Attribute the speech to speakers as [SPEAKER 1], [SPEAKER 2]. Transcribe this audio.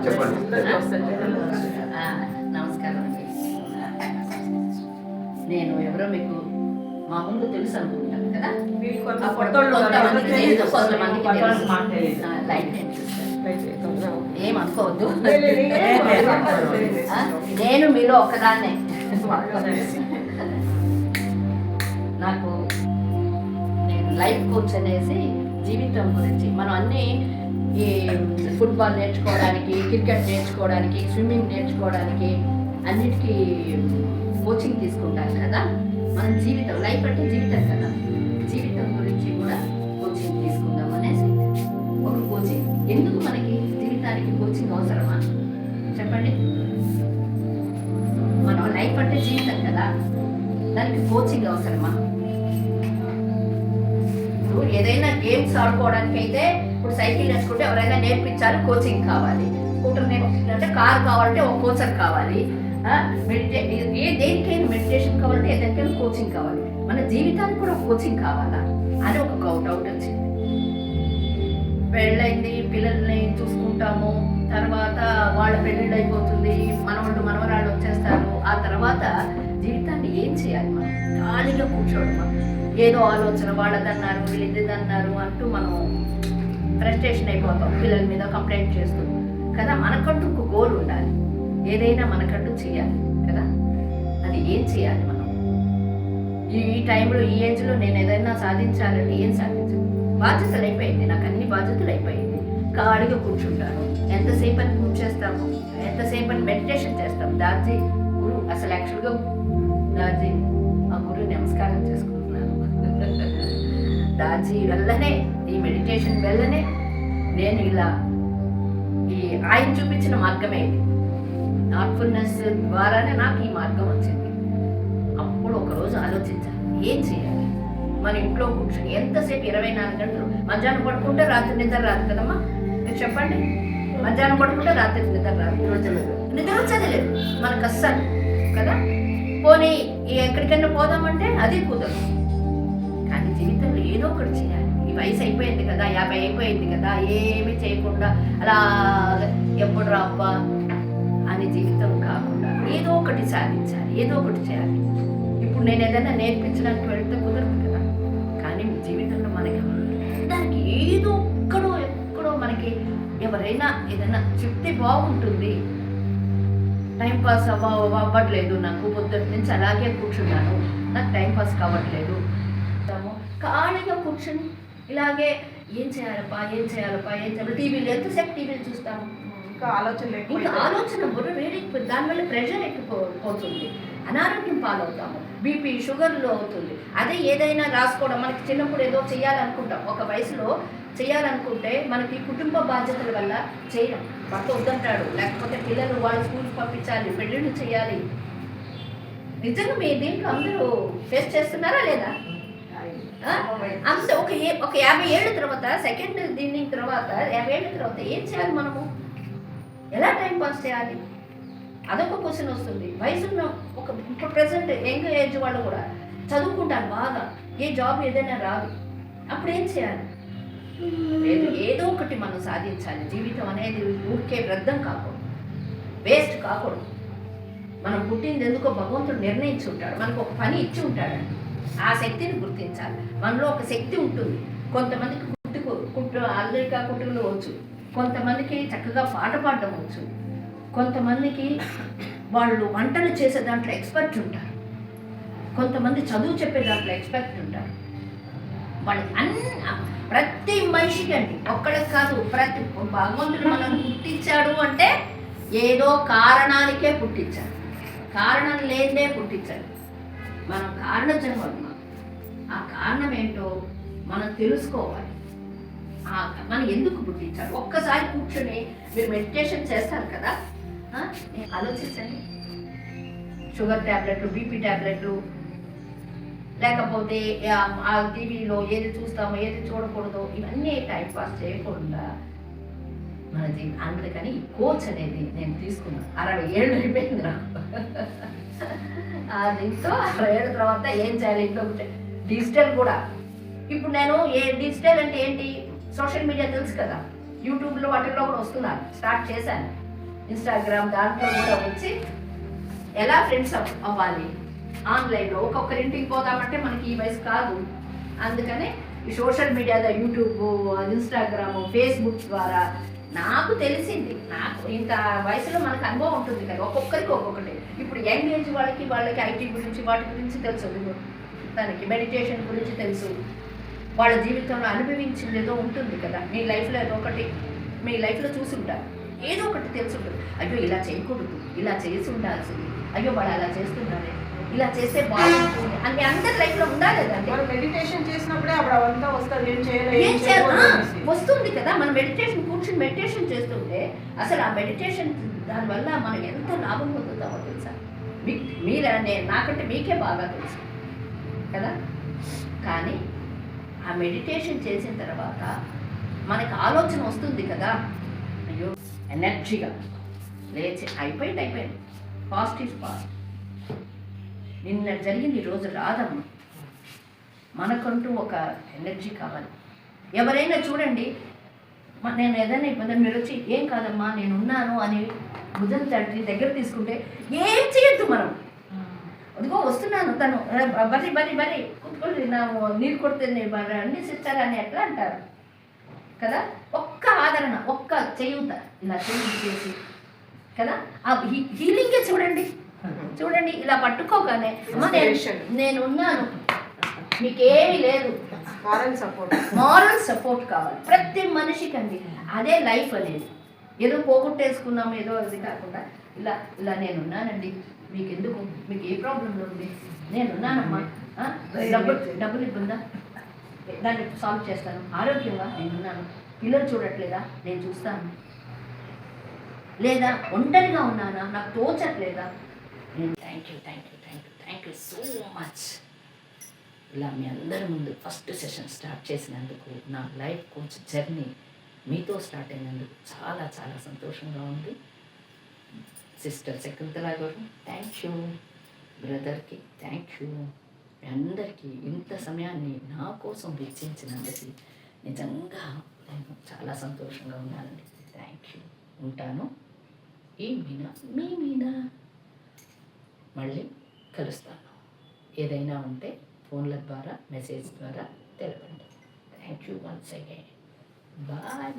[SPEAKER 1] చెప్పండి.
[SPEAKER 2] నమస్కారం అండి. నేను ఎవరో మీకు మా ముందు తెలుసు అనుకుంటాను కదా. ఏమనుకోవద్దు, నేను మీలో ఒక్కదాన్నే. నాకు నేను లైఫ్ కోచ్ అనేసి జీవితం గురించి మనం అన్నీ ఈ ఫుట్బాల్ నేర్చుకోవడానికి, క్రికెట్ నేర్చుకోవడానికి, స్విమ్మింగ్ నేర్చుకోవడానికి అన్నిటికీ కోచింగ్ తీసుకుంటాం కదా. మనం జీవితం, లైఫ్ అంటే జీవితం కదా, జీవితం గురించి కూడా కోచింగ్ తీసుకుందాం అనేసి ఒక కోచింగ్. ఎందుకు మనకి జీవితానికి కోచింగ్ అవసరమా చెప్పండి? మనం లైఫ్ అంటే జీవితం కదా, దానికి కోచింగ్ అవసరమా? ఇప్పుడు ఏదైనా గేమ్స్ ఆడుకోవడానికి అయితే, ఇప్పుడు సైకిల్ నేర్చుకుంటే ఎవరైనా నేర్పించాలి, కోచింగ్ కావాలి. స్కూటర్ నేర్చుకుంటే, కార్ కావాలంటే ఒక కోచర్ కావాలి. దేనికైనా మెడిటేషన్ కావాలంటే ఏదైనా కోచింగ్ కావాలి. మన జీవితానికి కూడా ఒక కోచింగ్ కావాలా అని ఒక డౌట్ వచ్చింది. పెళ్ళైంది, పిల్లల్ని చూసుకుంటాము, తర్వాత వాళ్ళ పెళ్ళిళ్ళు అయిపోతుంది, మనవాళ్ళు మనవరాళ్ళు వచ్చేస్తారు. ఆ తర్వాత జీవితాన్ని ఏం చేయాలి? మనం ఖాళీగా కూర్చోవడం, ఏదో ఆలోచన, వాళ్ళదన్నారు వీళ్ళిద్దన్నారు అంటూ మనం ఫ్రస్ట్రేషన్ అయిపోతాం, పిల్లల మీద కంప్లైంట్ చేస్తూ కదా. మనకంటూ ఒక గోల్ ఉండాలి, ఏదైనా మనకంటూ చేయాలి కదా. అది ఏం చేయాలి మనం? ఈ టైంలో, ఈ ఏజ్లో నేను ఏదైనా సాధించాలంటే ఏం సాధించాలి? బాధ్యతలు అయిపోయింది, నాకు అన్ని బాధ్యతలు అయిపోయింది, ఖాళీగా కూర్చుంటాను. ఎంతసేపు అని పూజ చేస్తాము, ఎంతసేపు అని మెడిటేషన్ చేస్తాం. దార్జీ గురు, అసలు యాక్చువల్గా దార్జీ ఆ గురువు నమస్కారం చేసుకుంటున్నాను. దార్జీ వల్లనే, ఈ మెడిటేషన్ వల్లనే నేను ఇలా ఈ ఆయన చూపించిన మార్గమే ఇది. థాట్ఫుల్నెస్ ద్వారానే నాకు ఈ మార్గం వచ్చింది. అప్పుడు ఒకరోజు ఆలోచించాను, ఏం చేయాలి? మన ఇంట్లో కూర్చొని ఎంతసేపు 24 గంటలు, మధ్యాహ్నం పడుకుంటే రాత్రి నిద్ర రాదు కదమ్మా, మీరు చెప్పండి. మధ్యాహ్నం పడుకుంటే రాత్రి నిద్ర రాదు, నిద్ర వచ్చేది లేదు మనకు అస్సలు కదా. పోనీ ఎక్కడికైనా పోదామంటే అది కుదరదు. కానీ జీవితంలో ఏదో ఒకటి చేయాలి. ఈ వయసు అయిపోయింది కదా, 50 అయిపోయింది కదా, ఏమీ చేయకుండా అలా ఎప్పుడు రాబ్బా అని జీవితం కాకుండా ఏదో ఒకటి సాధించాలి, ఏదో ఒకటి చేయాలి. ఇప్పుడు నేను ఏదైనా నేర్పించడానికి వెళ్తే కుదరదు కదా. కానీ జీవితంలో మనకి దానికి ఏదో ఎక్కడో మనకి ఎవరైనా ఏదైనా చెప్తే బాగుంటుంది. టైంపాస్ అవ్వట్లేదు, నాకు పొద్దుటి నుంచి అలాగే కూర్చున్నాను, నాకు టైంపాస్ కావట్లేదు. ఖాళీగా కూర్చుని ఇలాగే ఏం చేయాలి? టీవీలు ఎంతసేపు టీవీలు చూస్తాము, ఇంకా ఆలోచన బుర్ర వేడి, దానివల్ల ప్రెషర్ ఎక్కిపోతుంది, అనారోగ్యం పాలవుతాము, బీపీ షుగర్లో అవుతుంది. అదే ఏదైనా రాసుకోవడం, మనకి చిన్నప్పుడు ఏదో చేయాలనుకుంటాం, ఒక వయసులో చేయాలనుకుంటే మనకి కుటుంబ బాధ్యతల వల్ల చేయడం, భర్త వద్దంటాడు, లేకపోతే పిల్లలు వాళ్ళ స్కూల్కి పంపించాలి, పెళ్ళిళ్ళు చేయాలి. నిజంగా మీ దీంట్లో అందరూ ఫేస్ చేస్తున్నారా లేదా? అంతే. ఒక 50 ఏళ్ళ తర్వాత, సెకండ్ దీని తర్వాత 50 ఏళ్ళ తర్వాత ఏం చేయాలి మనము? ఎలా టైం పాస్ చేయాలి? అదొక క్వశ్చన్ వస్తుంది. వయసున్న ఇప్పుడు ప్రెసెంట్ యంగ్ ఏజ్ వాళ్ళు కూడా చదువుకుంటారు బాగా, ఏ జాబ్ ఏదైనా రాదు, అప్పుడు ఏం చేయాలి? ఏదో ఒకటి మనం సాధించాలి. జీవితం అనేది ఊరికే వ్యర్థం కాకూడదు, వేస్ట్ కాకూడదు. మనం పుట్టింది ఎందుకో భగవంతుడు నిర్ణయించి ఉంటాడు, మనకు ఒక పని ఇచ్చి ఉంటాడండి. ఆ శక్తిని గుర్తించాలి. మనలో ఒక శక్తి ఉంటుంది. కొంతమందికి అల్లరికా కుట్టులు వచ్చు, కొంతమందికి చక్కగా పాట పాడడం వచ్చు, కొంతమందికి వాళ్ళు వంటలు చేసే దాంట్లో ఎక్స్పర్ట్ ఉంటారు, కొంతమంది చదువు చెప్పే దాంట్లో ఎక్స్పర్ట్ ఉంటారు. వాళ్ళకి ప్రతి మనిషికి అండి, ఒక్కడికి కాదు, ప్రతి భగవంతుడు మనం పుట్టించాడు అంటే ఏదో కారణానికే పుట్టించాడు, కారణం లేదే పుట్టించాడు. మనం కారణ జన్మలు, ఆ కారణం ఏంటో మనం తెలుసుకోవాలి. మనం ఎందుకు పుట్టించాడు ఒక్కసారి కూర్చొని మీరు మెడిటేషన్ చేస్తారు కదా, ఆలోచించండి. షుగర్ ట్యాబ్లెట్లు, బీపీ ట్యాబ్లెట్లు, లేకపోతే ఆ టీవీలో ఏది చూస్తామో ఏది చూడకూడదో ఇవన్నీ టైం పాస్ చేయకుండా మన జీవితం. అందుకని ఈ కోచ్ అనేది నేను తీసుకున్నాను. 60 ఏళ్ళు అయిపోయింది నాకు. దీంతో 60 ఏళ్ళ తర్వాత ఏం చేయాలి? ఇంట్లో డిజిటల్ కూడా ఇప్పుడు నేను డిజిటల్ అంటే ఏంటి, సోషల్ మీడియా తెలుసు కదా, యూట్యూబ్లో వాటిల్లో కూడా వస్తున్నాను, స్టార్ట్ చేశాను. ఇన్స్టాగ్రామ్ దాంట్లో కూడా వచ్చి ఎలా ఫ్రెండ్స్ అవ్వాలి ఆన్లైన్లో. ఒక్కొక్కరింటికి పోదామంటే మనకి ఈ వయసు కాదు. అందుకనే ఈ సోషల్ మీడియాలో యూట్యూబ్, ఇన్స్టాగ్రామ్, ఫేస్బుక్ ద్వారా నాకు తెలిసింది. నాకు ఇంత వయసులో మనకు అనుభవం ఉంటుంది కదా, ఒక్కొక్కరికి ఒక్కొక్కటి. ఇప్పుడు యంగ్ ఏజ్ వాళ్ళకి ఐటీ గురించి వాటి గురించి తెలుసు, దానికి మెడిటేషన్ గురించి తెలుసు, వాళ్ళ జీవితంలో అనుభవించింది ఏదో ఉంటుంది కదా. మీ లైఫ్లో ఏదో ఒకటి మీ లైఫ్లో చూసి ఉంటారు, ఏదో ఒకటి తెలిసి ఉంటుంది. అయ్యో ఇలా చేయకూడదు, ఇలా చేసి ఉండాల్సింది, అయ్యో వాళ్ళు అలా చేస్తున్నారే, ఇలా చేస్తే బాగుంటుంది అని అందరి లైఫ్లో ఉండాలి కదండి.
[SPEAKER 1] మెడిటేషన్ చేసినప్పుడే అప్పుడు అవంతా వస్తుంది.
[SPEAKER 2] వస్తుంది కదా. మనం కూర్చుని మెడిటేషన్ చేస్తుంటే అసలు ఆ మెడిటేషన్ దానివల్ల మనం ఎంత లాభం పొందుతామో తెలుసా? నాకంటే మీకే బాగా తెలుసు కదా. కానీ ఆ మెడిటేషన్ చేసిన తర్వాత మనకు ఆలోచన వస్తుంది కదా, అయ్యో ఎనర్జీగా లేచి అయిపోయింది. Fast is fast. నిన్న జరిగింది ఈరోజు రాదమ్మా. మనకంటూ ఒక ఎనర్జీ కావాలి. ఎవరైనా చూడండి, నేను ఏదైనా ఇబ్బంది మీరు వచ్చి ఏం కాదమ్మా నేను ఉన్నాను అని భుజం తట్టి దగ్గర తీసుకుంటే ఏం చేయొద్దు మనం. అదిగో వస్తున్నాను, తను బరి కూర్చోండి, నా నీరు కొడితే అన్ని సిస్టర్ అని ఎట్లా అంటారు కదా. ఒక్క ఆదరణ, ఒక్క చేయుత ఇలా చేసి కదా, ఆ హీలింగే చూడండి ఇలా పట్టుకోగానే నేను ఉన్నాను, మీకేమీ లేదు. మారల్ సపోర్ట్ కావాలి ప్రతి మనిషికి అండి. అదే లైఫ్ అనేది. ఏదో పోగొట్టేసుకున్నాము ఏదో అది కాకుండా ఇలా నేనున్నానండి, మీకు ఎందుకు, మీకు ఏ ప్రాబ్లంలో ఉంది, నేనున్నానమ్మా. డబ్బులు ఇబ్బందా, దాన్ని సాల్వ్ చేస్తాను. ఆరోగ్యంగా నేనున్నాను. పిల్లలు చూడట్లేదా, నేను చూస్తాను. లేదా ఒంటరిగా ఉన్నానా, నాకు తోచట్లేదా, నేను థ్యాంక్ యూ సో మచ్. ఇలా మీ అందరి ముందు ఫస్ట్ సెషన్ స్టార్ట్ చేసినందుకు, నా లైఫ్ కోచ్ జర్నీ మీతో స్టార్ట్ అయినందుకు చాలా చాలా సంతోషంగా ఉంది. సిస్టర్ శకుంతల గారు థ్యాంక్ యూ, బ్రదర్కి థ్యాంక్ యూ. మీ అందరికీ ఇంత సమయాన్ని నా కోసం వెచ్చించినందుకు నిజంగా నేను చాలా సంతోషంగా ఉన్నానండి. Thank you. ఉంటాను. ఈ మీ మీనా మళ్ళీ కలుస్తాను. ఏదైనా ఉంటే ఫోన్ల ద్వారా, మెసేజ్ ద్వారా తెలపండి. Thank you once again. Bye.